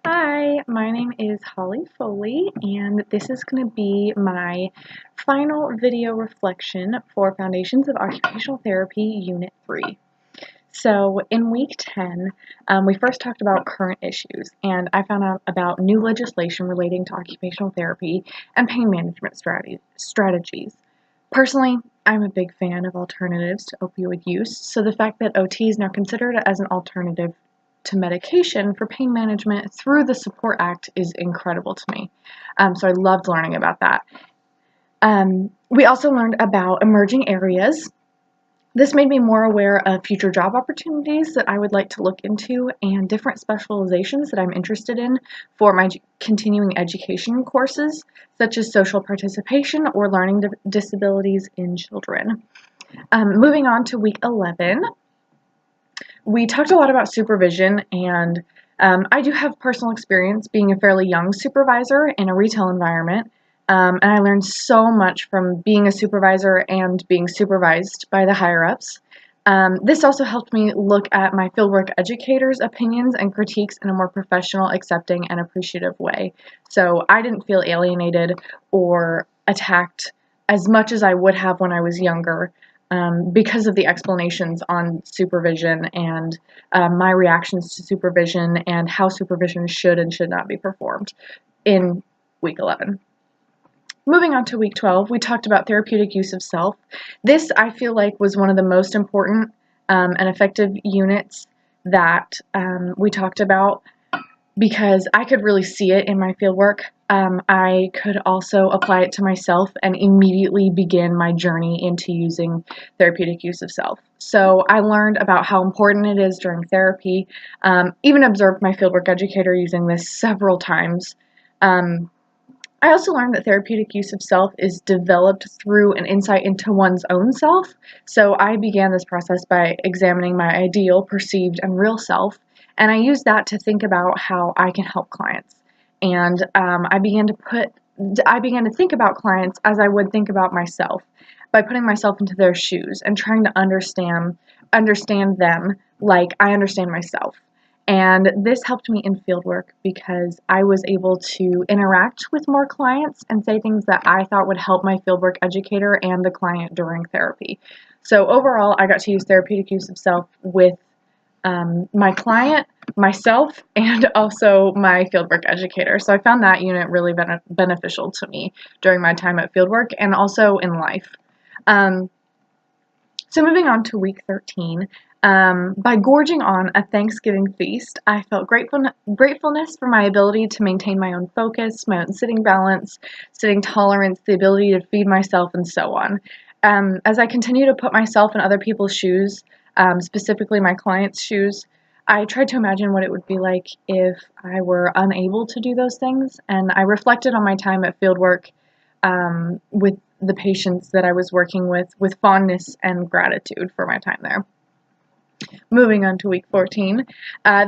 Hi, my name is Holly Foley, and this is going to be my final video reflection for Foundations of Occupational Therapy Unit 3. So in week 10, we first talked about current issues, and I found out about new legislation relating to occupational therapy and pain management strategies. Personally, I'm a big fan of alternatives to opioid use, so the fact that OT is now considered as an alternative to medication for pain management through the Support Act is incredible to me. So I loved learning about that. We also learned about emerging areas. This made me more aware of future job opportunities that I would like to look into and different specializations that I'm interested in for my continuing education courses, such as social participation or learning disabilities in children. Moving on to week 11, we talked a lot about supervision, and I do have personal experience being a fairly young supervisor in a retail environment. And I learned so much from being a supervisor and being supervised by the higher-ups. This also helped me look at my fieldwork educators' opinions and critiques in a more professional, accepting, and appreciative way. So I didn't feel alienated or attacked as much as I would have when I was younger because of the explanations on supervision and my reactions to supervision and how supervision should and should not be performed in week 11. Moving on to week 12, we talked about therapeutic use of self. This, I feel like, was one of the most important and effective units that we talked about because I could really see it in my fieldwork. I could also apply it to myself and immediately begin my journey into using therapeutic use of self. So I learned about how important it is during therapy, even observed my fieldwork educator using this several times. I also learned that therapeutic use of self is developed through an insight into one's own self. So I began this process by examining my ideal, perceived, and real self, and I used that to think about how I can help clients. And I began to think about clients as I would think about myself, by putting myself into their shoes and trying to understand them like I understand myself. And this helped me in fieldwork because I was able to interact with more clients and say things that I thought would help my fieldwork educator and the client during therapy. So overall, I got to use therapeutic use of self with my client, myself, and also my fieldwork educator. So I found that unit really beneficial to me during my time at fieldwork and also in life. So moving on to week 13, by gorging on a Thanksgiving feast, I felt gratefulness for my ability to maintain my own focus, my own sitting balance, sitting tolerance, the ability to feed myself, and so on. As I continue to put myself in other people's shoes, specifically my clients' shoes, I tried to imagine what it would be like if I were unable to do those things, and I reflected on my time at fieldwork with the patients that I was working with fondness and gratitude for my time there. Moving on to week 14.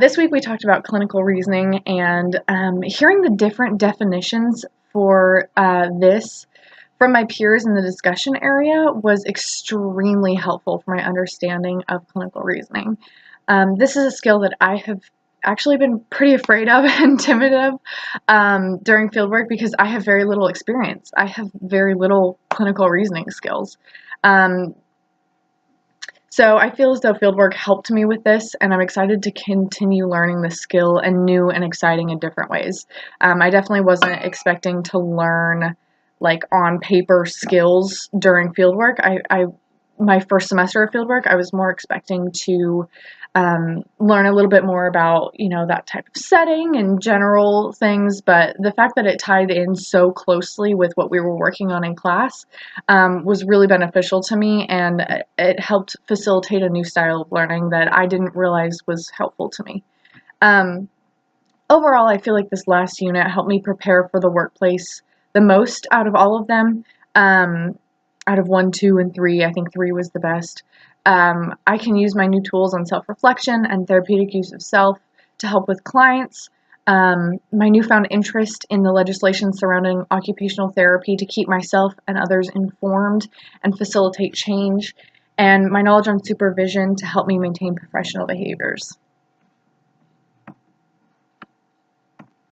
This week we talked about clinical reasoning, and hearing the different definitions for this from my peers in the discussion area was extremely helpful for my understanding of clinical reasoning. This is a skill that I have actually been pretty afraid of and timid of during fieldwork because I have very little experience. I have very little clinical reasoning skills. So I feel as though fieldwork helped me with this, and I'm excited to continue learning this skill in new and exciting and different ways. I definitely wasn't expecting to learn like on paper skills during fieldwork. My first semester of fieldwork, I was more expecting to learn a little bit more about, that type of setting and general things, but the fact that it tied in so closely with what we were working on in class was really beneficial to me, and it helped facilitate a new style of learning that I didn't realize was helpful to me. Overall, I feel like this last unit helped me prepare for the workplace the most out of all of them. Out of 1, 2, and 3, I think 3 was the best. I can use my new tools on self-reflection and therapeutic use of self to help with clients. My newfound interest in the legislation surrounding occupational therapy to keep myself and others informed and facilitate change, and my knowledge on supervision to help me maintain professional behaviors.